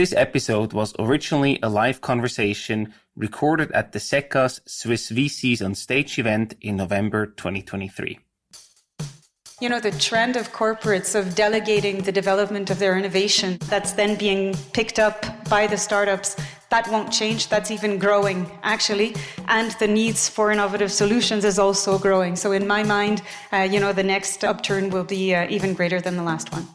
This episode was originally a live conversation recorded at the SECA's Swiss VCs on Stage event in November 2023. You know, the trend of corporates of delegating the development of their innovation that's then being picked up by the startups, that won't change. That's even growing, actually. And the needs for innovative solutions is also growing. So in my mind, the next upturn will be even greater than the last one.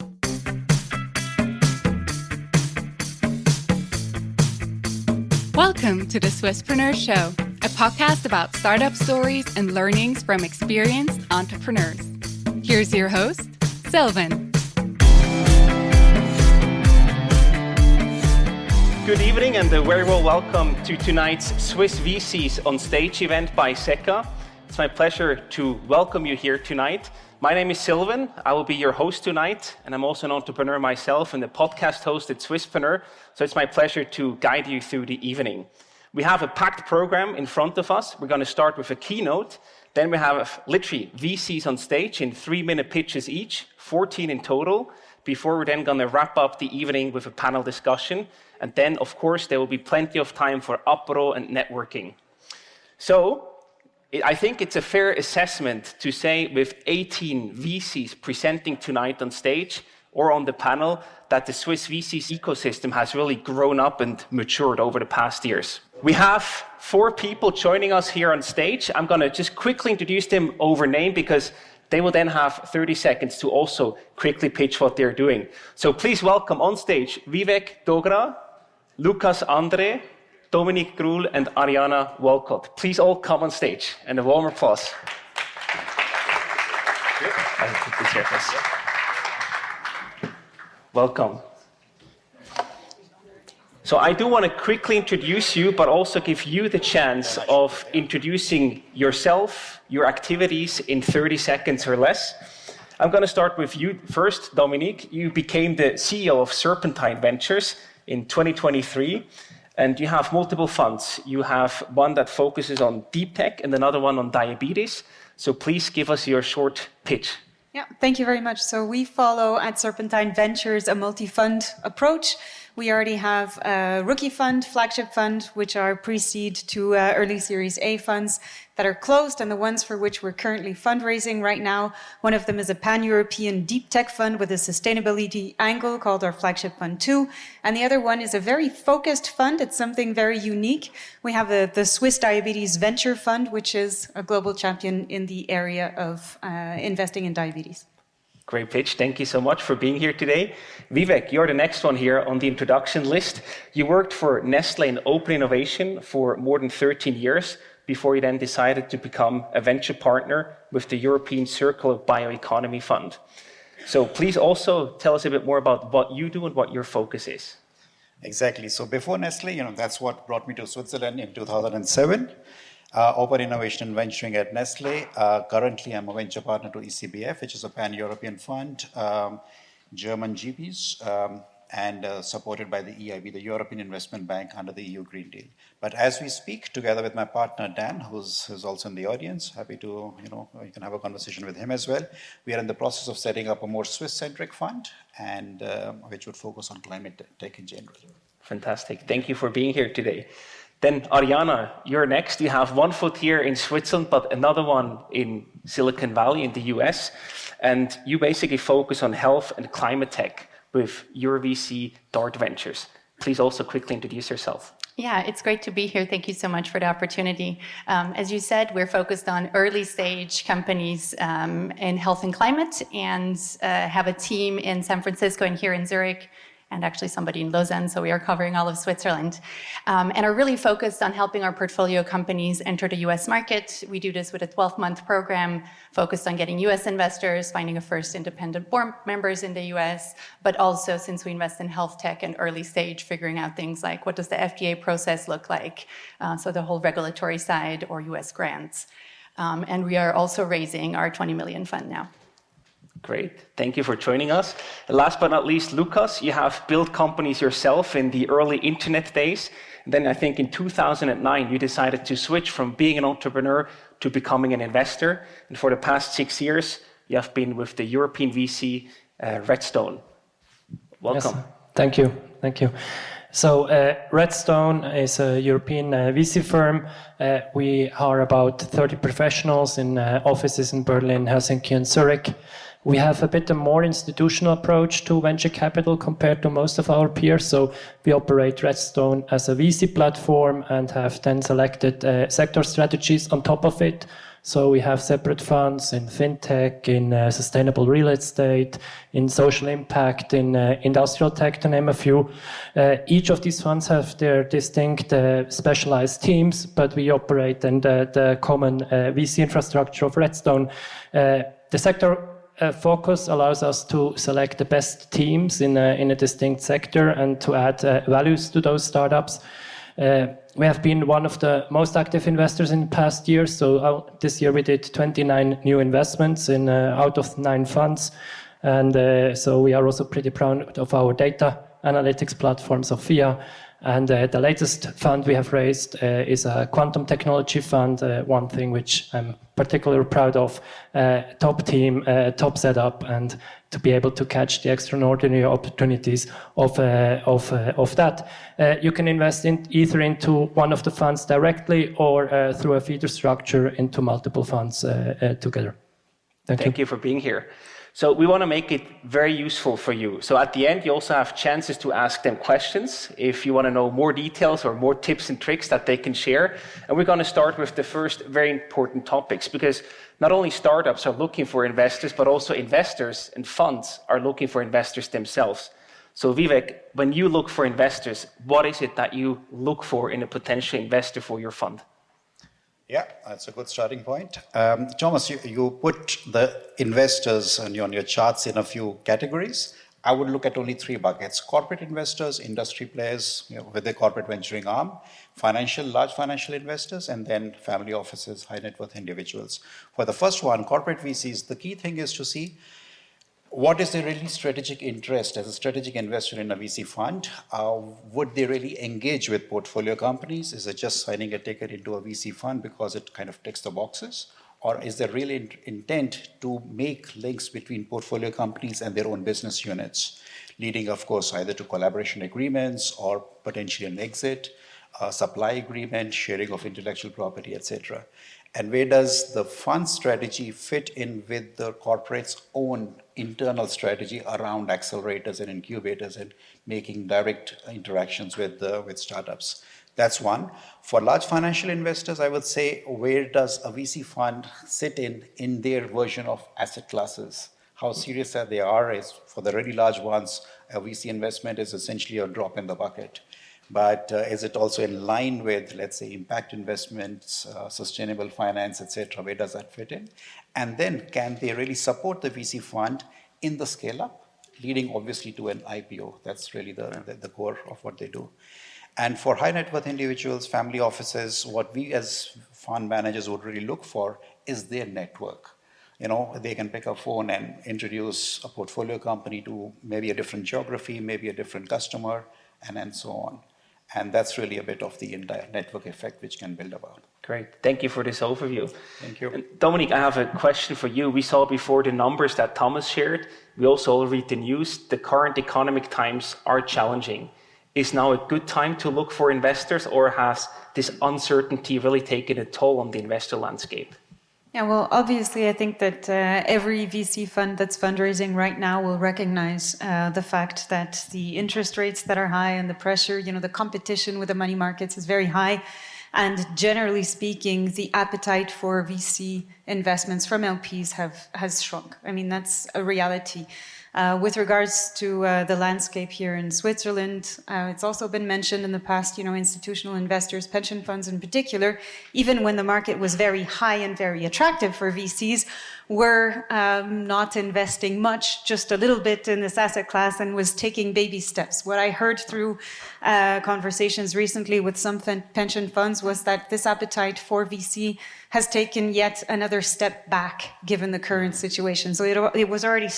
Welcome to the Swisspreneur Show, a podcast about startup stories and learnings from experienced entrepreneurs. Here's your host, Silvan. Good evening and a very well welcome to tonight's Swiss VCs on Stage event by SECA. It's my pleasure to welcome you here tonight. My name is Silvan. I will be your host tonight, and I'm also an entrepreneur myself and the podcast host at Swisspreneur, so it's my pleasure to guide you through the evening. We have a packed program in front of us. We're going to start with a keynote. Then we have literally VCs on stage in 3-minute pitches each, 14 in total, before we're then going to wrap up the evening with a panel discussion. And then, of course, there will be plenty of time for apéro and networking. So, I think it's a fair assessment to say with 18 VCs presenting tonight on stage or on the panel that the Swiss VC ecosystem has really grown up and matured over the past years. We have 4 people joining us here on stage. I'm going to just quickly introduce them over name because they will then have 30 seconds to also quickly pitch what they're doing. So please welcome on stage Vivek Dogra, Lukas André Dominique Gruhl, and Arijana Walcott. Please all come on stage and a warm applause. Welcome. So I do want to quickly introduce you, but also give you the chance of introducing yourself, your activities in 30 seconds or less. I'm going to start with you first, Dominique. You became the CEO of Serpentine Ventures in 2023, and you have multiple funds. You have one that focuses on Deeptech and another one on diabetes. So please give us your short pitch. Yeah, thank you very much. So we follow at Serpentine Ventures a multi-fund approach. We already have a rookie fund, flagship fund, which are pre-seed to early Series A funds that are closed, and the ones for which we're currently fundraising right now. One of them is a pan-European deep tech fund with a sustainability angle called our flagship fund 2. And the other one is a very focused fund. It's something very unique. We have the Swiss Diabetes Venture Fund, which is a global champion in the area of investing in diabetes. Great pitch. Thank you so much for being here today. Vivek, you're the next one here on the introduction list. You worked for Nestlé in open innovation for more than 13 years before you then decided to become a venture partner with the European Circular Bioeconomy Fund. So please also tell us a bit more about what you do and what your focus is. Exactly. So before Nestlé, that's what brought me to Switzerland in 2007. Open innovation and venturing at Nestlé. Currently, I'm a venture partner to ECBF, which is a pan-European fund, German GPs, and supported by the EIB, the European Investment Bank, under the EU Green Deal. But as we speak, together with my partner Dan, who's also in the audience, happy to, you can have a conversation with him as well. We are in the process of setting up a more Swiss-centric fund, and which would focus on climate tech in general. Fantastic. Thank you for being here today. Then, Arijana, you're next. You have one foot here in Switzerland, but another one in Silicon Valley in the US. And you basically focus on health and climate tech with your VC, Dart Ventures. Please also quickly introduce yourself. Yeah, it's great to be here. Thank you so much for the opportunity. As you said, we're focused on early stage companies in health and climate, and have a team in San Francisco and here in Zurich, and actually somebody in Lausanne, so we are covering all of Switzerland, and are really focused on helping our portfolio companies enter the US market. We do this with a 12-month program focused on getting US investors, finding a first independent board members in the US, but also, since we invest in health tech and early stage, figuring out things like what does the FDA process look like, so the whole regulatory side, or US grants. And we are also raising our 20 million fund now. Great. Thank you for joining us. Last but not least, Lukas, you have built companies yourself in the early internet days. And then I think in 2009, you decided to switch from being an entrepreneur to becoming an investor. And for the past 6 years, you have been with the European VC Redstone. Welcome. Yes. Thank you. Thank you. So Redstone is a European VC firm. We are about 30 professionals in offices in Berlin, Helsinki, and Zurich. We have a bit more institutional approach to venture capital compared to most of our peers. So we operate Redstone as a VC platform and have then selected sector strategies on top of it. So we have separate funds in fintech, in sustainable real estate, in social impact, in industrial tech, to name a few. Each of these funds have their distinct specialized teams, but we operate in the common VC infrastructure of Redstone. The sector focus allows us to select the best teams in a distinct sector and to add values to those startups. We have been one of the most active investors in the past year. So this year we did 29 new investments in out of 9 funds. And so we are also pretty proud of our data analytics platform, Sophia. And the latest fund we have raised is a quantum technology fund, one thing which I'm particularly proud of. Top team, top setup, and to be able to catch the extraordinary opportunities of that. You can invest either into one of the funds directly or through a feeder structure into multiple funds together. Thank you for being here. So we want to make it very useful for you. So at the end, you also have chances to ask them questions if you want to know more details or more tips and tricks that they can share. And we're going to start with the first very important topics, because not only startups are looking for investors, but also investors and funds are looking for investors themselves. So Vivek, when you look for investors, what is it that you look for in a potential investor for your fund? Yeah, that's a good starting point. Thomas, you put the investors on your charts in a few categories. I would look at only 3 buckets: corporate investors, industry players with their corporate venturing arm, large financial investors, and then family offices, high net worth individuals. For the first one, corporate VCs, the key thing is to see what is the really strategic interest as a strategic investor in a VC fund. Would they really engage with portfolio companies? Is it just signing a ticket into a VC fund because it kind of ticks the boxes? Or is there really intent to make links between portfolio companies and their own business units, leading, of course, either to collaboration agreements or potentially an exit, supply agreement, sharing of intellectual property, etc.? And where does the fund strategy fit in with the corporate's own internal strategy around accelerators and incubators and making direct interactions with startups? That's one. For large financial investors, I would say, where does a VC fund sit in their version of asset classes? How serious they are is, for the really large ones, a VC investment is essentially a drop in the bucket. But is it also in line with, let's say, impact investments, sustainable finance, etc.? Where does that fit in? And then can they really support the VC fund in the scale-up, leading obviously to an IPO? That's really the core of what they do. And for high net worth individuals, family offices, what we as fund managers would really look for is their network. They can pick a phone and introduce a portfolio company to maybe a different geography, maybe a different customer, and so on. And that's really a bit of the entire network effect which can build about. Great. Thank you for this overview. Thank you. And Dominique, I have a question for you. We saw before the numbers that Thomas shared. We also read the news. The current economic times are challenging. Is now a good time to look for investors, or has this uncertainty really taken a toll on the investor landscape? Yeah, well, obviously, I think that every VC fund that's fundraising right now will recognize the fact that the interest rates that are high and the pressure, the competition with the money markets is very high. And generally speaking, the appetite for VC investments from LPs has shrunk. I mean, that's a reality. With regards to the landscape here in Switzerland, it's also been mentioned in the past, institutional investors, pension funds in particular, even when the market was very high and very attractive for VCs, were not investing much, just a little bit in this asset class, and was taking baby steps. What I heard through conversations recently with some pension funds was that this appetite for VC has taken yet another step back, given the current situation. So it was already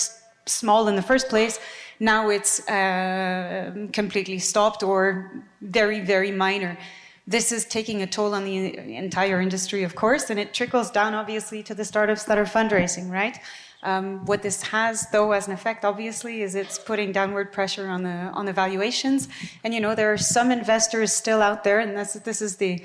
small in the first place. Now it's completely stopped or very, very minor. This is taking a toll on the entire industry, of course, and it trickles down, obviously, to the startups that are fundraising, right? What this has, though, as an effect, obviously, is it's putting downward pressure on the valuations. And there are some investors still out there, and this is the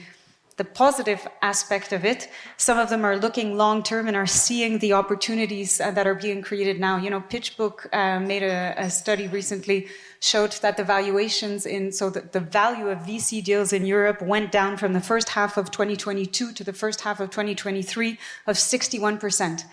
positive aspect of it. Some of them are looking long term and are seeing the opportunities that are being created now. PitchBook made a study recently, showed that the valuations the value of VC deals in Europe went down from the first half of 2022 to the first half of 2023 of 61%.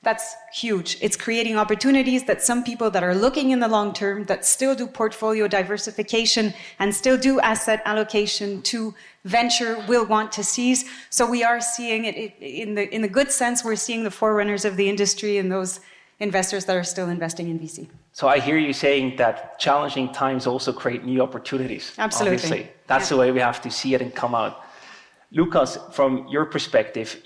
That's huge. It's creating opportunities that some people that are looking in the long term, that still do portfolio diversification and still do asset allocation to venture, will want to seize. So we are seeing it in the good sense. We're seeing the forerunners of the industry and those investors that are still investing in VC. So I hear you saying that challenging times also create new opportunities. Absolutely. Obviously. That's the way we have to see it and come out. Lukas, from your perspective,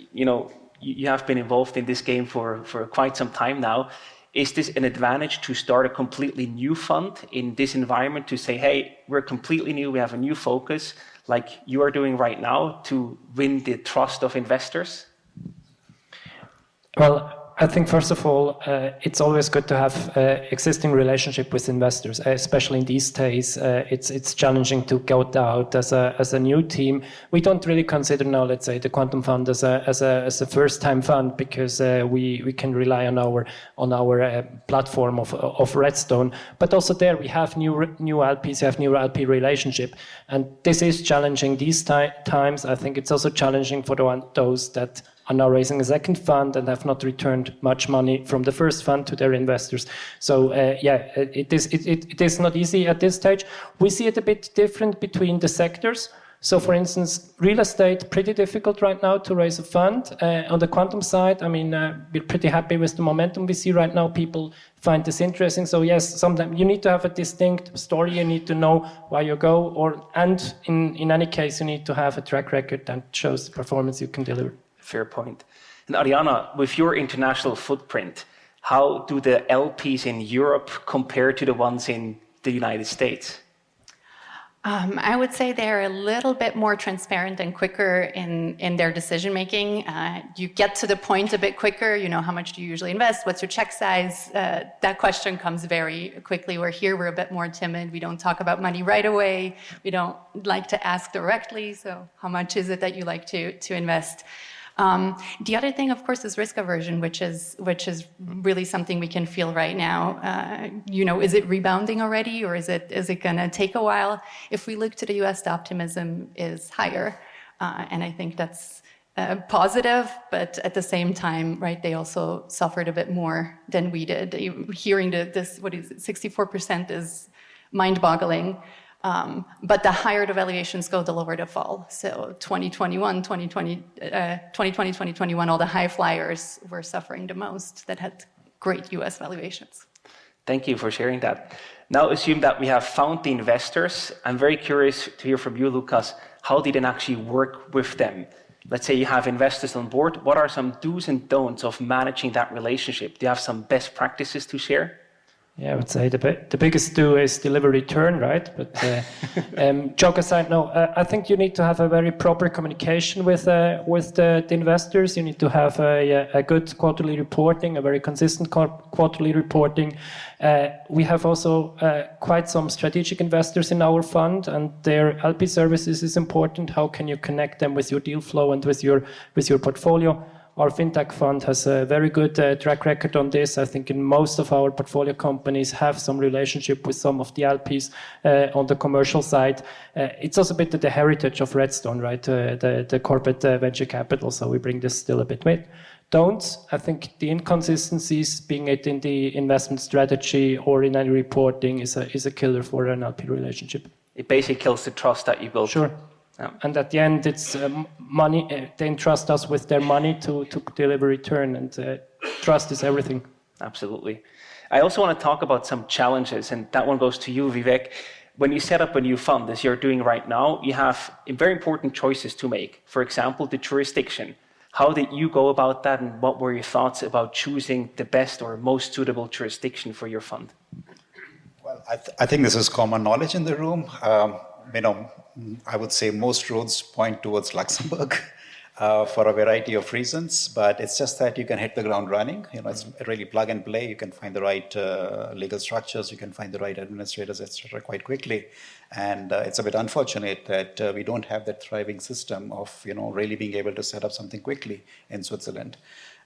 you have been involved in this game for quite some time now. Is this an advantage to start a completely new fund in this environment, to say, hey, we're completely new, we have a new focus, like you are doing right now, to win the trust of investors? Well, I think, first of all, it's always good to have existing relationship with investors, especially in these days. It's challenging to go out as a new team. We don't really consider now, let's say, the Quantum Fund as a first-time fund, because we can rely on our platform of Redstone. But also there we have new LPs, have new LP relationship, and this is challenging these times. I think it's also challenging for those that are now raising a second fund and have not returned much money from the first fund to their investors. So it is not easy at this stage. We see it a bit different between the sectors. So, for instance, real estate, pretty difficult right now to raise a fund. On the quantum side, we're pretty happy with the momentum we see right now. People find this interesting. So yes, sometimes you need to have a distinct story. You need to know why you go, and in any case, you need to have a track record that shows the performance you can deliver. Fair point. And Arijana, with your international footprint, how do the LPs in Europe compare to the ones in the United States? I would say they're a little bit more transparent and quicker in their decision making. You get to the point a bit quicker. How much do you usually invest? What's your check size? That question comes very quickly. Where here we're a bit more timid. We don't talk about money right away. We don't like to ask directly. So how much is it that you like to invest? The other thing, of course, is risk aversion, which is really something we can feel right now. Is it rebounding already, or is it going to take a while? If we look to the US, the optimism is higher, and I think that's positive. But at the same time, right, they also suffered a bit more than we did. Hearing this, 64% is mind-boggling. But the higher the valuations go, the lower the fall. So 2020, 2021, all the high flyers were suffering the most that had great US valuations. Thank you for sharing that. Now assume that we have found the investors. I'm very curious to hear from you, Lukas. How did it actually work with them? Let's say you have investors on board. What are some do's and don'ts of managing that relationship? Do you have some best practices to share? Yeah, I would say the biggest do is deliver return, right? But joke aside, no, I think you need to have a very proper communication with the investors. You need to have a good quarterly reporting, a very consistent quarterly reporting. We have also quite some strategic investors in our fund, and their LP services is important. How can you connect them with your deal flow and with your portfolio? Our fintech fund has a very good track record on this. I think in most of our portfolio companies have some relationship with some of the LPs on the commercial side. It's also a bit of the heritage of Redstone, right? The corporate venture capital. So we bring this still a bit with. Don'ts, I think the inconsistencies, being it in the investment strategy or in any reporting, is a killer for an LP relationship. It basically kills the trust that you built. Sure. And at the end, it's money. They entrust us with their money to deliver return, and trust is everything. Absolutely. I also want to talk about some challenges, and that one goes to you, Vivek. When you set up a new fund, as you're doing right now, you have very important choices to make. For example, the jurisdiction. How did you go about that, and what were your thoughts about choosing the best or most suitable jurisdiction for your fund? Well, I think this is common knowledge in the room. I would say most roads point towards Luxembourg. for a variety of reasons, but it's just that you can hit the ground running. It's really plug and play. You can find the right legal structures, you can find the right administrators, etc. quite quickly. And it's a bit unfortunate that we don't have that thriving system of really being able to set up something quickly in Switzerland.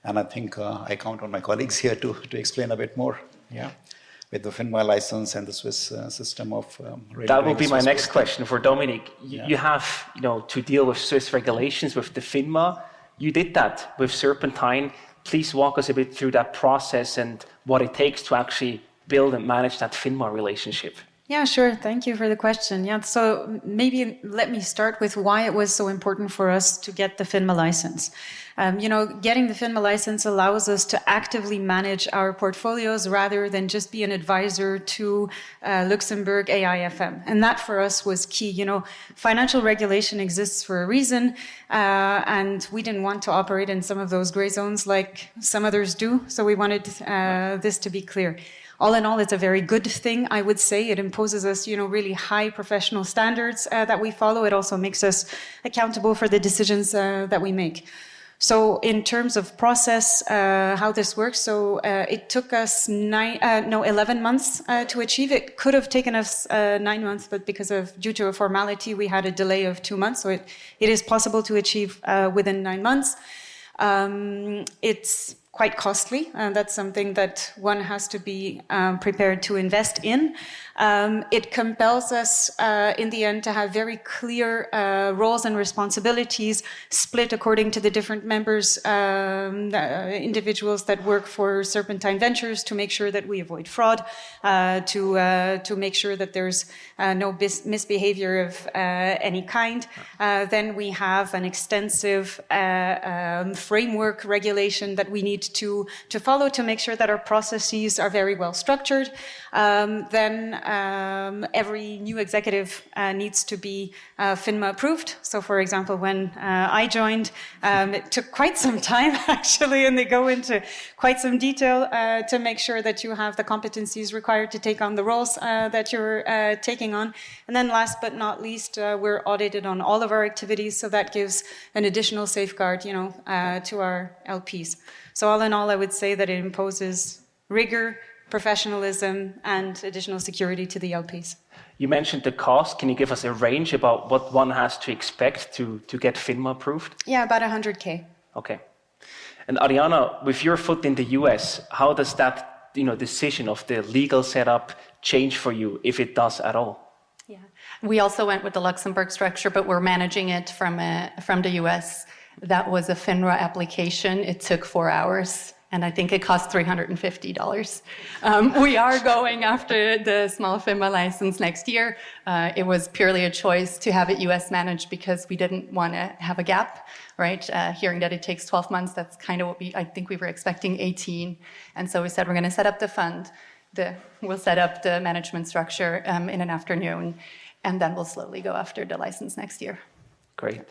And I think I count on my colleagues here to explain a bit more. Yeah. With the FINMA license and the Swiss system of really that will be my next question for Dominique. You have to deal with Swiss regulations with the FINMA. You did that with Serpentine. Please walk us a bit through that process and what it takes to actually build and manage that FINMA relationship. Yeah, sure. Thank you for the question. Yeah, so maybe let me start with why it was so important for us to get the FINMA license. Getting the FINMA license allows us to actively manage our portfolios rather than just be an advisor to Luxembourg AIFM. And that for us was key. Financial regulation exists for a reason, and we didn't want to operate in some of those gray zones like some others do. So we wanted this to be clear. All in all, it's a very good thing, I would say. It imposes us, really high professional standards that we follow. It also makes us accountable for the decisions that we make. So in terms of process, how this works, so it took us 11 months to achieve. It could have taken us 9 months, but due to a formality, we had a delay of 2 months. So it is possible to achieve within 9 months. It's quite costly, and that's something that one has to be prepared to invest in. It compels us in the end to have very clear roles and responsibilities split according to the different members, individuals that work for Serpentine Ventures, to make sure that we avoid fraud, to make sure that there's no misbehavior of any kind. Then we have an extensive framework regulation that we need to follow to make sure that our processes are very well structured. Then every new executive needs to be FINMA approved. So, for example, when I joined, it took quite some time, actually, and they go into quite some detail to make sure that you have the competencies required to take on the roles that you're taking on. And then last but not least, we're audited on all of our activities, so that gives an additional safeguard, to our LPs. So all in all, I would say that it imposes rigor, professionalism, and additional security to the LPs. You mentioned the cost. Can you give us a range about what one has to expect to get FINMA approved? Yeah, about 100K. Okay. And Arijana, with your foot in the US, how does that decision of the legal setup change for you, if it does at all? Yeah, we also went with the Luxembourg structure, but we're managing it from the US. That was a FINRA application. It took 4 hours, and I think it cost $350. We are going after the small FINMA license next year. It was purely a choice to have it US managed because we didn't want to have a gap, right? Hearing that it takes 12 months, that's kind of what I think we were expecting 18. And so we said, we're going to set up the fund. We'll set up the management structure in an afternoon, and then we'll slowly go after the license next year. Great.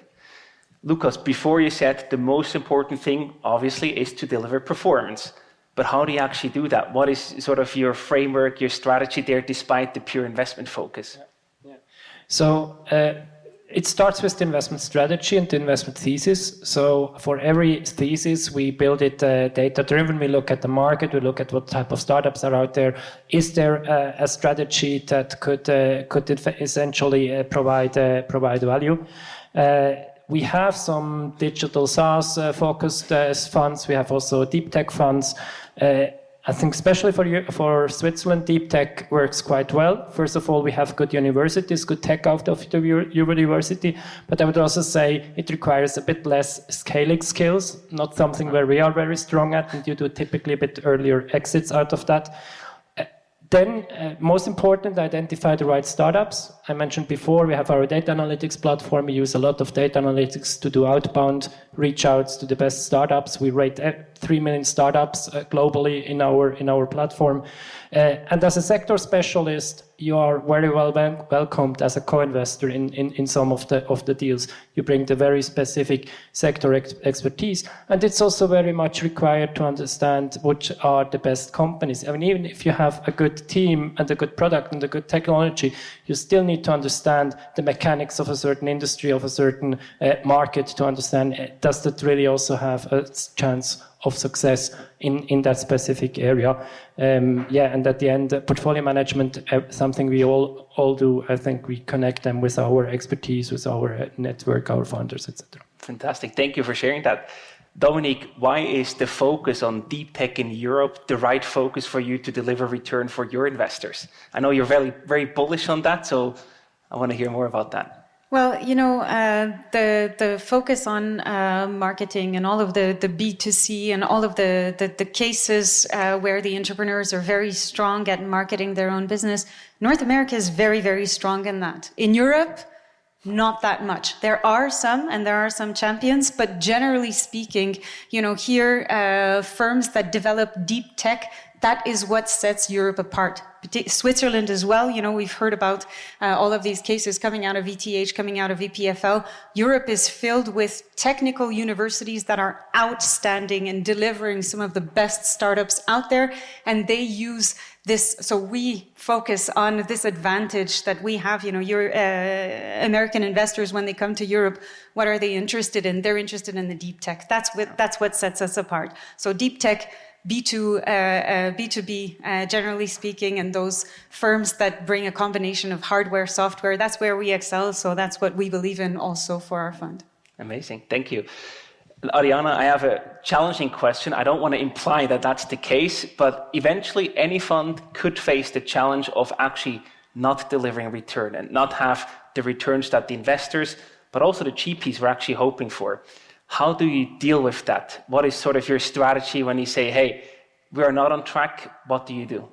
Lukas, before you said the most important thing, obviously, is to deliver performance. But how do you actually do that? What is sort of your framework, your strategy there, despite the pure investment focus? Yeah. So it starts with the investment strategy and the investment thesis. So for every thesis, we build it data-driven. We look at the market. We look at what type of startups are out there. Is there a strategy that could essentially provide value? We have some digital SaaS-focused funds. We have also Deeptech funds. I think especially for Switzerland, Deeptech works quite well. First of all, we have good universities, good tech out of the university. But I would also say it requires a bit less scaling skills, not something where we are very strong at, and you do typically a bit earlier exits out of that. Then, most important, identify the right startups. I mentioned before, we have our data analytics platform. We use a lot of data analytics to do outbound reach outs to the best startups. We rate 3 million startups globally in our platform. And as a sector specialist, you are very welcomed as a co-investor in some of the deals. You bring the very specific sector expertise, and it's also very much required to understand which are the best companies. I mean, even if you have a good team and a good product and a good technology, you still need to understand the mechanics of a certain industry, of a certain market, to understand, does that really also have a chance of success in that specific area. And at the end, portfolio management, something we all do. I think we connect them with our expertise, with our network, our founders, etc. Fantastic. Thank you for sharing that. Dominique, why is the focus on deep tech in Europe the right focus for you to deliver return for your investors? I know you're very, very bullish on that, so I want to hear more about that. Well, the focus on marketing and all of the B2C and all of the cases where the entrepreneurs are very strong at marketing their own business, North America is very, very strong in that. In Europe, not that much. There are some champions, but generally speaking, here, firms that develop deep tech, that is what sets Europe apart. Switzerland as well, we've heard about all of these cases coming out of ETH, coming out of EPFL. Europe is filled with technical universities that are outstanding and delivering some of the best startups out there, and they use this. So we focus on this advantage that we have. Your American investors, when they come to Europe, what are they interested in? They're interested in the deep tech. That's what sets us apart. So deep tech, B2B, generally speaking, and those firms that bring a combination of hardware, software, that's where we excel. So that's what we believe in also for our fund. Amazing. Thank you. Arijana, I have a challenging question. I don't want to imply that that's the case, but eventually any fund could face the challenge of actually not delivering return and not have the returns that the investors, but also the GPs were actually hoping for. How do you deal with that? What is sort of your strategy when you say, hey, we are not on track? What do you do?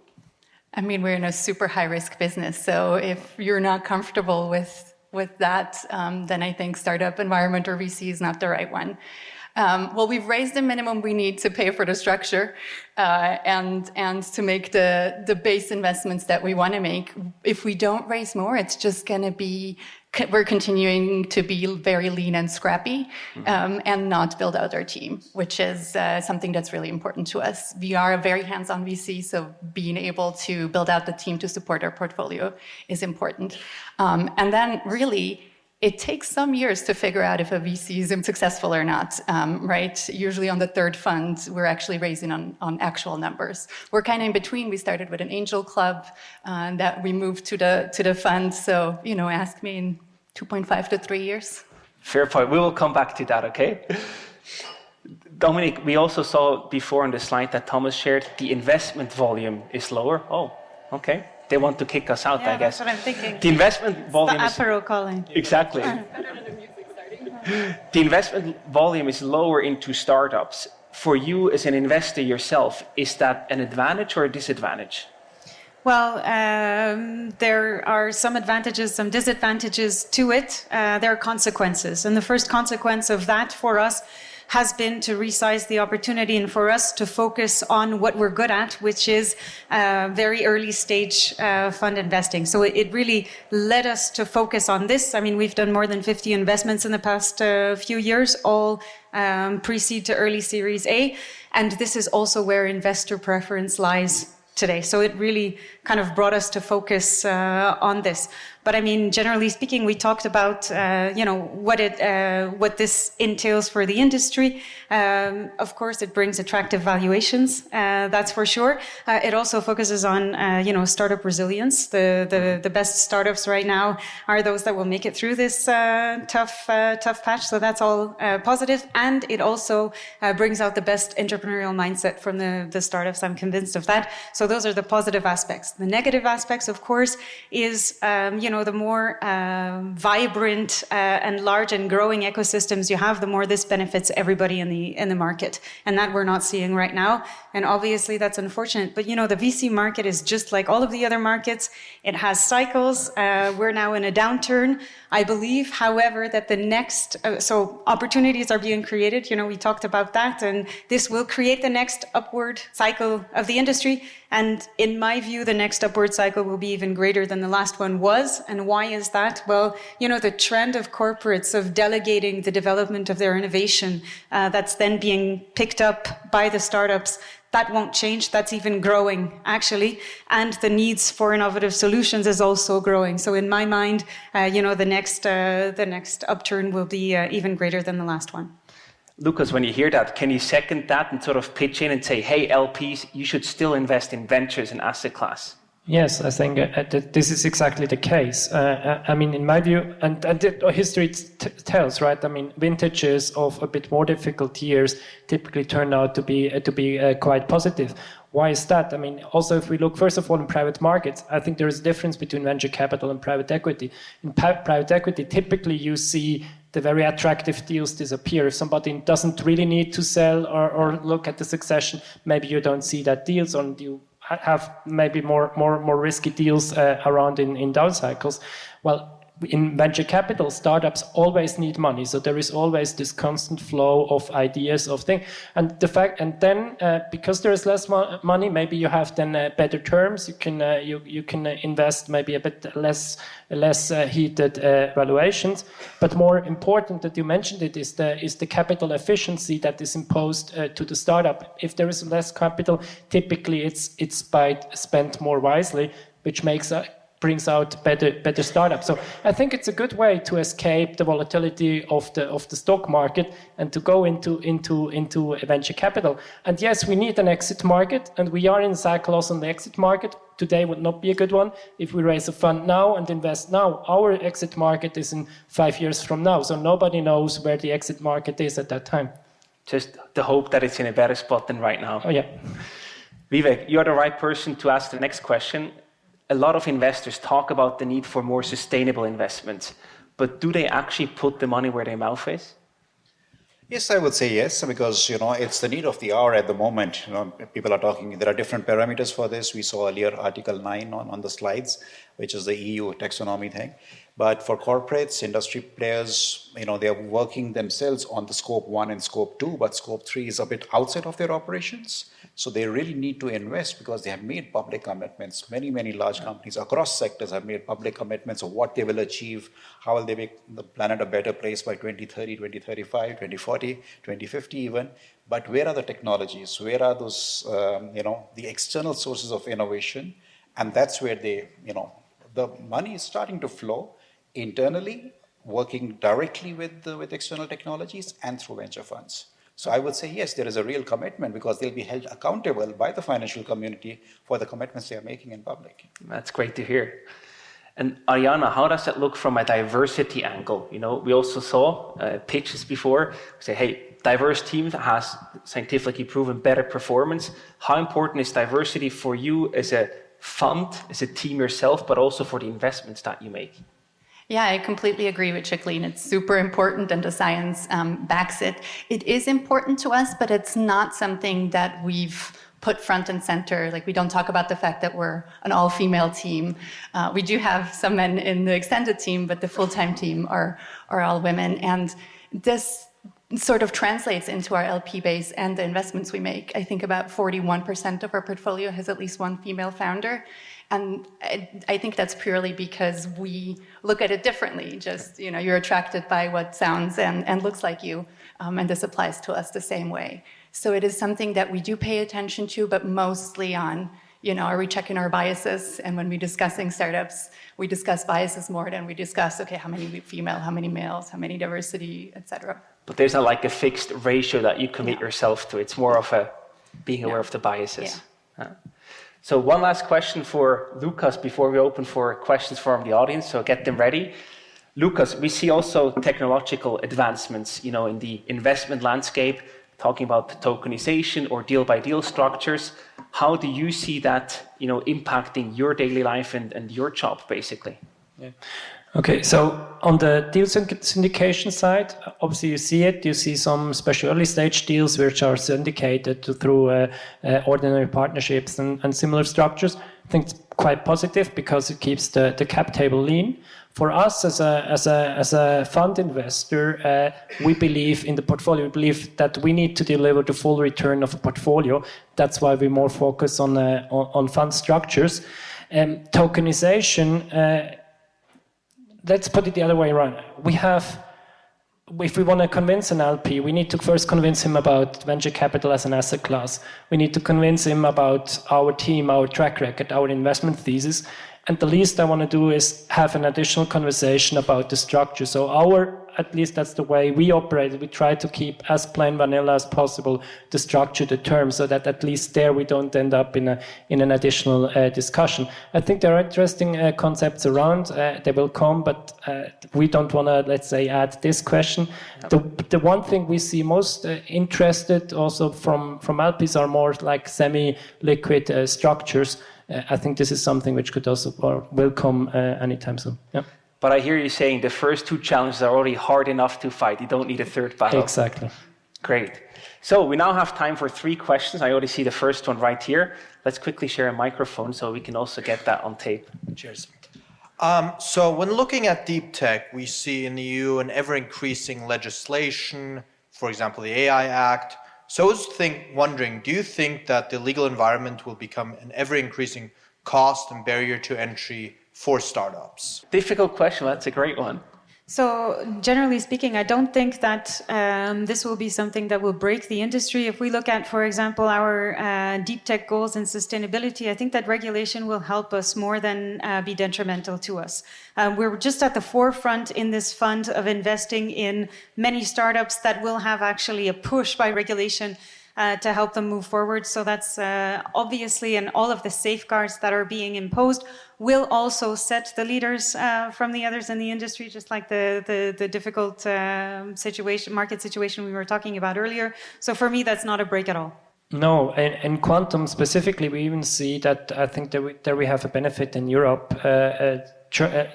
I mean, we're in a super high-risk business. So if you're not comfortable with that, then I think startup environment or VC is not the right one. Well, we've raised the minimum we need to pay for the structure and to make the base investments that we want to make. If we don't raise more, it's just going to be, we're continuing to be very lean and scrappy and not build out our team, which is something that's really important to us. We are a very hands-on VC, so being able to build out the team to support our portfolio is important. And then really, it takes some years to figure out if a VC is successful or not, right? Usually on the third fund, we're actually raising on actual numbers. We're kind of in between. We started with an angel club that we moved to the fund. So, ask me in 2.5 to 3 years. Fair point. We will come back to that, okay? Dominique, we also saw before on the slide that Thomas shared, the investment volume is lower. Oh, okay. They want to kick us out, I guess. That's what I'm thinking. The investment volume is... The Apero calling. Exactly. The investment volume is lower into startups. For you as an investor yourself, is that an advantage or a disadvantage? Well, there are some advantages, some disadvantages to it. There are consequences. And the first consequence of that for us has been to resize the opportunity and for us to focus on what we're good at, which is very early stage fund investing. So it really led us to focus on this. I mean, we've done more than 50 investments in the past few years, all pre-seed to early Series A. And this is also where investor preference lies today. So it really kind of brought us to focus on this. But I mean, generally speaking, we talked about, what this entails for the industry. Of course, it brings attractive valuations, that's for sure. It also focuses on, startup resilience. The best startups right now are those that will make it through this tough patch. So that's all positive. And it also brings out the best entrepreneurial mindset from the startups. I'm convinced of that. So those are the positive aspects. The negative aspects, of course, is, the more vibrant and large and growing ecosystems you have, the more this benefits everybody in the market. And that we're not seeing right now. And obviously that's unfortunate. But, the VC market is just like all of the other markets. It has cycles. We're now in a downturn. I believe, however, that the next, so opportunities are being created. We talked about that. And this will create the next upward cycle of the industry. And in my view, the next upward cycle will be even greater than the last one was. And why is that? Well, the trend of corporates of delegating the development of their innovation that's then being picked up by the startups, that won't change. That's even growing, actually. And the needs for innovative solutions is also growing. So in my mind, the next upturn will be even greater than the last one. Lukas, when you hear that, can you second that and sort of pitch in and say, hey, LPs, you should still invest in ventures and asset class? Yes, I think this is exactly the case. In my view, and history tells, right? Vintages of a bit more difficult years typically turn out to be quite positive. Why is that? Also, if we look first of all in private markets, I think there is a difference between venture capital and private equity. In private equity, typically you see the very attractive deals disappear. If somebody doesn't really need to sell or look at the succession, maybe you don't see that deals, or you have maybe more risky deals around in down cycles. Well, in venture capital, startups always need money, so there is always this constant flow of ideas of things. And then because there is less money, maybe you have then better terms. You can invest maybe a bit less heated valuations. But more important that you mentioned it is the capital efficiency that is imposed to the startup. If there is less capital, typically it's spent more wisely, which brings out better startups. So I think it's a good way to escape the volatility of the stock market and to go into venture capital. And yes, we need an exit market, and we are in a cycle also on the exit market. Today would not be a good one. If we raise a fund now and invest now, our exit market is in 5 years from now. So nobody knows where the exit market is at that time. Just the hope that it's in a better spot than right now. Oh, yeah. Vivek, you're the right person to ask the next question. A lot of investors talk about the need for more sustainable investments, but do they actually put the money where their mouth is? Yes, I would say yes, because it's the need of the hour at the moment. People are talking. There are different parameters for this. We saw earlier Article 9 on the slides, which is the EU taxonomy thing. But for corporates, industry players, they are working themselves on the scope 1 and scope 2, but scope 3 is a bit outside of their operations. So they really need to invest because they have made public commitments. Many large companies across sectors have made public commitments of what they will achieve, how will they make the planet a better place by 2030, 2035, 2040, 2050 even. But where are the technologies? Where are those, the external sources of innovation? And that's where the money is starting to flow internally, working directly with external technologies and through venture funds. So I would say, yes, there is a real commitment because they'll be held accountable by the financial community for the commitments they are making in public. That's great to hear. And Arijana, how does that look from a diversity angle? We also saw pitches before, say, hey, diverse team has scientifically proven better performance. How important is diversity for you as a fund, as a team yourself, but also for the investments that you make? Yeah, I completely agree with Jacqueline. It's super important, and the science backs it. It is important to us, but it's not something that we've put front and center. Like, we don't talk about the fact that we're an all-female team. We do have some men in the extended team, but the full-time team are all women. And this sort of translates into our LP base and the investments we make. I think about 41% of our portfolio has at least one female founder. And I think that's purely because we look at it differently. Just, you're attracted by what sounds and looks like you. And this applies to us the same way. So it is something that we do pay attention to, but mostly on, are we checking our biases? And when we're discussing startups, we discuss biases more than we discuss, okay, how many female, how many males, how many diversity, et cetera. But there's not like a fixed ratio that you commit yourself to. It's more of a being aware of the biases. Yeah. So one last question for Lukas before we open for questions from the audience, so get them ready. Lukas, we see also technological advancements, in the investment landscape, talking about tokenization or deal-by-deal structures. How do you see that, impacting your daily life and your job, basically? Yeah. Okay, so on the deal syndication side, obviously you see some especially early stage deals which are syndicated through ordinary partnerships and similar structures. I think it's quite positive because it keeps the cap table lean. For us as a fund investor, we believe in the portfolio. We believe that we need to deliver the full return of a portfolio. That's why we more focus on fund structures. Tokenization, let's put it the other way around. If we want to convince an LP, we need to first convince him about venture capital as an asset class. We need to convince him about our team, our track record, our investment thesis. And the least I want to do is have an additional conversation about the structure. So at least that's the way we operate. We try to keep as plain vanilla as possible the structure, the terms, so that at least there we don't end up in an additional discussion. I think there are interesting concepts around. They will come, but we don't want to, let's say, add this question. The one thing we see most interested also from LPs are more like semi-liquid structures. I think this is something which could also or will come anytime soon. Yeah. But I hear you saying the first two challenges are already hard enough to fight. You don't need a third battle. Exactly. Great. So we now have time for 3 questions. I already see the first one right here. Let's quickly share a microphone so we can also get that on tape. Cheers. So when looking at Deeptech, we see in the EU an ever-increasing legislation, for example, the AI Act. So I was wondering, do you think that the legal environment will become an ever-increasing cost and barrier to entry for startups? Difficult question, that's a great one. So generally speaking, I don't think that this will be something that will break the industry. If we look at, for example, our deep tech goals and sustainability, I think that regulation will help us more than be detrimental to us. We're just at the forefront in this fund of investing in many startups that will have actually a push by regulation to help them move forward. So that's obviously, and all of the safeguards that are being imposed will also set the leaders from the others in the industry, just like the difficult market situation we were talking about earlier. So for me, that's not a break at all. No, in quantum specifically, we even see that I think that we have a benefit in Europe.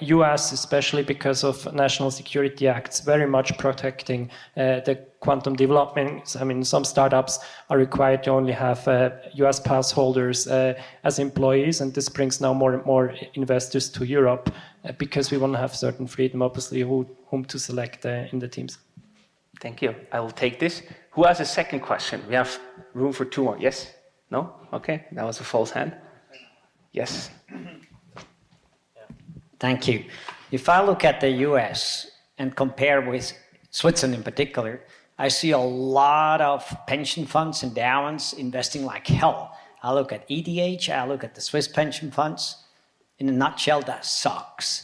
US, especially because of national security acts, very much protecting the quantum development. I mean, some startups are required to only have US pass holders as employees, and this brings now more and more investors to Europe because we want to have certain freedom, obviously, whom to select in the teams. Thank you. I will take this. Who has a second question? We have room for 2 more. Yes? No? Okay, that was a false hand. Yes. Thank you. If I look at the US and compare with Switzerland in particular, I see a lot of pension funds, endowments investing like hell. I look at EDH, I look at the Swiss pension funds. In a nutshell, that sucks.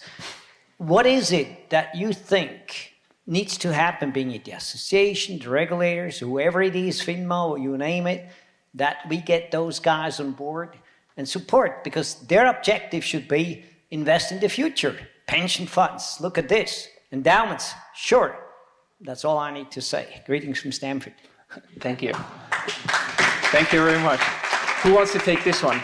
What is it that you think needs to happen, being it the association, the regulators, whoever it is, FINMA, you name it, that we get those guys on board and support? Because their objective should be invest in the future. Pension funds, look at this. Endowments, sure. That's all I need to say. Greetings from Stanford. Thank you. Thank you very much. Who wants to take this one?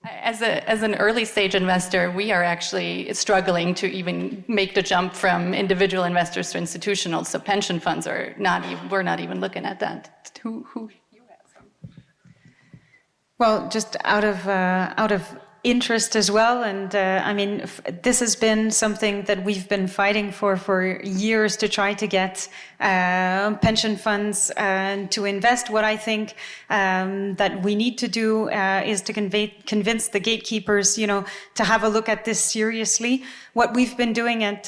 As an early stage investor, we are actually struggling to even make the jump from individual investors to institutional. So pension funds are we're not even looking at that. Who you have some? Well, just out of interest as well, and I mean, this has been something that we've been fighting for years to try to get pension funds to invest. What I think that we need to do is to convince the gatekeepers, to have a look at this seriously. What we've been doing at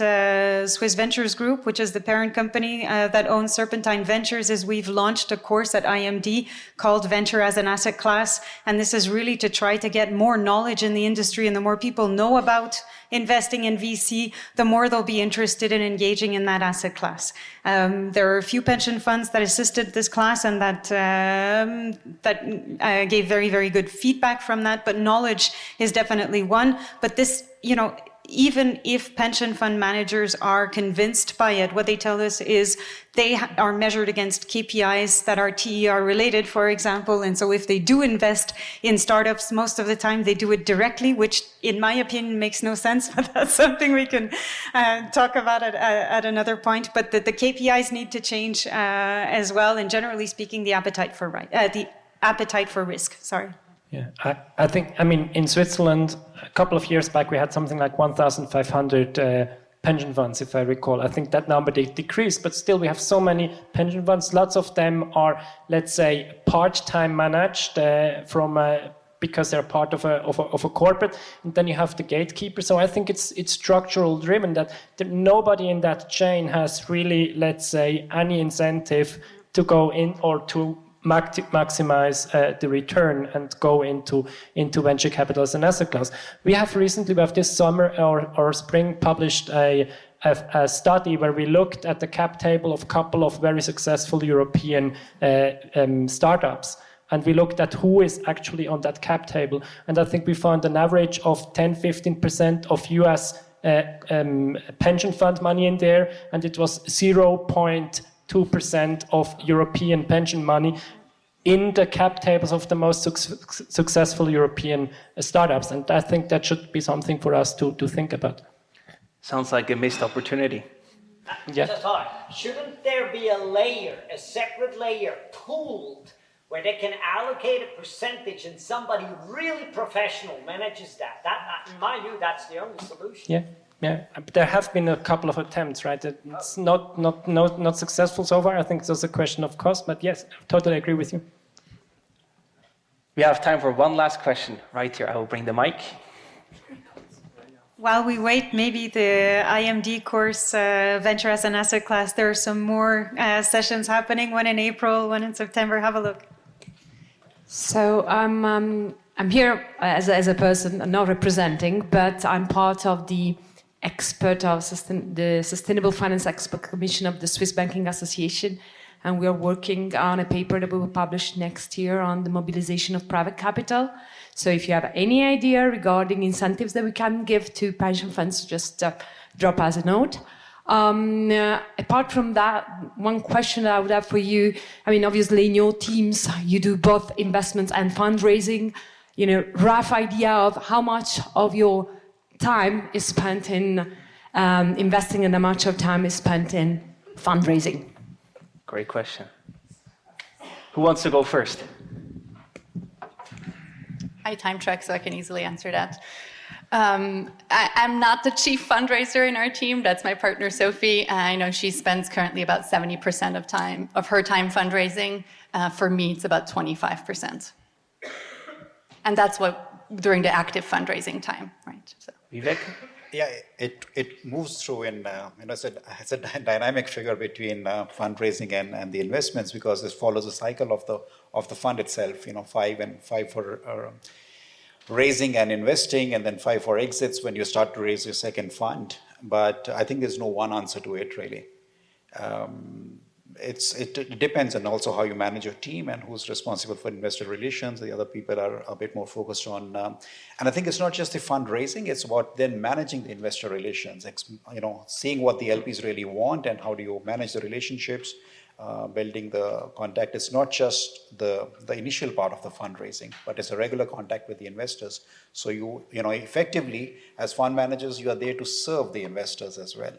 Swiss Ventures Group, which is the parent company that owns Serpentine Ventures, is we've launched a course at IMD called Venture as an Asset Class. And this is really to try to get more knowledge in the industry. And the more people know about investing in VC, the more they'll be interested in engaging in that asset class. There are a few pension funds that assisted this class and that gave very, very good feedback from that. But knowledge is definitely one. But this, even if pension fund managers are convinced by it, what they tell us is they are measured against KPIs that are TER related, for example. And so if they do invest in startups, most of the time they do it directly, which in my opinion makes no sense, but that's something we can talk about at another point. But the KPIs need to change as well. And generally speaking, the appetite for risk. Sorry. Yeah, I think, in Switzerland, a couple of years back, we had something like 1,500 pension funds, if I recall. I think that number decreased, but still we have so many pension funds. Lots of them are, let's say, part-time managed because they're part of a corporate, and then you have the gatekeeper. So I think it's structural driven that nobody in that chain has really, let's say, any incentive to go in or to maximize the return and go into venture capital as an asset class. We have this summer or spring published a study where we looked at the cap table of a couple of very successful European startups. And we looked at who is actually on that cap table. And I think we found an average of 10-15% of US pension fund money in there, and it was 0.2% of European pension money in the cap tables of the most successful European startups. And I think that should be something for us to think about. Sounds like a missed opportunity. Yeah. Just a thought. Shouldn't there be a separate layer, pooled, where they can allocate a percentage and somebody really professional manages that? In my view, that's the only solution. Yeah, there have been a couple of attempts, right? It's not successful so far. I think it's also a question of cost, but yes, I totally agree with you. We have time for one last question right here. I will bring the mic. While we wait, maybe the IMD course, Venture as an Asset Class, there are some more sessions happening, one in April, one in September. Have a look. So I'm here as a person, not representing, but I'm part of the the Sustainable Finance Expert Commission of the Swiss Banking Association, and we are working on a paper that we will publish next year on the mobilization of private capital. So if you have any idea regarding incentives that we can give to pension funds, just drop us a note. Apart from that, one question that I would have for you, obviously in your teams, you do both investments and fundraising. Rough idea of how much of your time is spent in investing and how much of time is spent in fundraising? Great question. Who wants to go first? I time track, so I can easily answer that. I'm not the chief fundraiser in our team. That's my partner, Sophie. I know she spends currently about 70% of her time fundraising. For me, it's about 25%. And that's during the active fundraising time, right? So. Vivek? Yeah, it moves through it's a dynamic figure between fundraising and the investments, because it follows a cycle of the fund itself. 5 for raising and investing, and then 5 for exits when you start to raise your second fund. But I think there's no one answer to it really. It depends on also how you manage your team and who's responsible for investor relations. The other people are a bit more focused on, and I think it's not just the fundraising, it's about then managing the investor relations, seeing what the LPs really want and how do you manage the relationships, building the contact. It's not just the initial part of the fundraising, but it's a regular contact with the investors. So you effectively, as fund managers, you are there to serve the investors as well.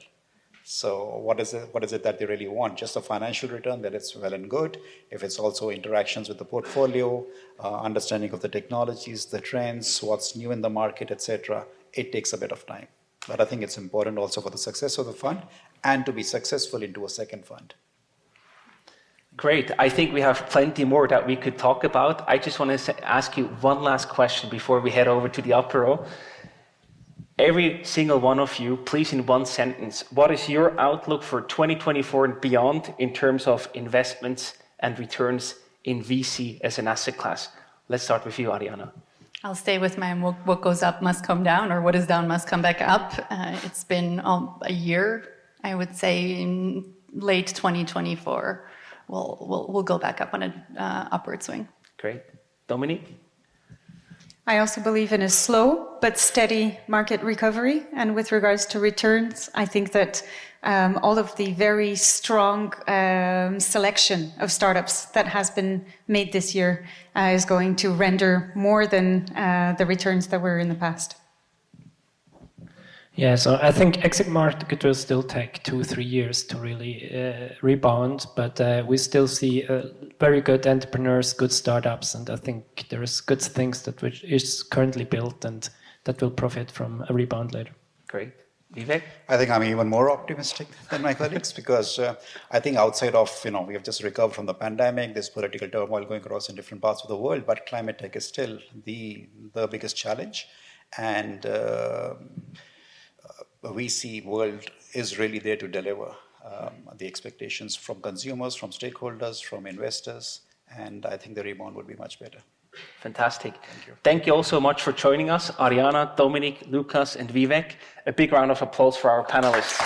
So what is it that they really want? Just a financial return, that it's well and good. If it's also interactions with the portfolio, understanding of the technologies, the trends, what's new in the market, etc., it takes a bit of time. But I think it's important also for the success of the fund and to be successful into a second fund. Great. I think we have plenty more that we could talk about. I just want to ask you one last question before we head over to the apéro. Every single one of you, please in one sentence, what is your outlook for 2024 and beyond in terms of investments and returns in VC as an asset class? Let's start with you, Arijana. I'll stay with my what goes up must come down, or what is down must come back up. It's been a year, I would say, in late 2024. We'll go back up on an upward swing. Great. Dominique? I also believe in a slow but steady market recovery. And with regards to returns, I think that all of the very strong selection of startups that has been made this year is going to render more than the returns that were in the past. Yeah, so I think exit market will still take 2-3 years to really rebound, but we still see very good entrepreneurs, good startups, and I think there's good things that which is currently built and that will profit from a rebound later. Great. Vivek? I think I'm even more optimistic than my colleagues because I think outside of, we have just recovered from the pandemic, there's political turmoil going across in different parts of the world, but climate tech is still the biggest challenge. And we see world is really there to deliver the expectations from consumers, from stakeholders, from investors, and I think the rebound would be much better. Fantastic. Thank you all so much for joining us, Arijana, Dominique, Lukas, and Vivek. A big round of applause for our panelists.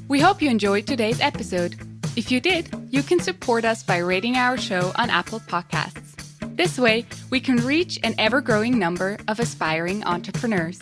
We hope you enjoyed today's episode. If you did, you can support us by rating our show on Apple Podcasts. This way, we can reach an ever-growing number of aspiring entrepreneurs.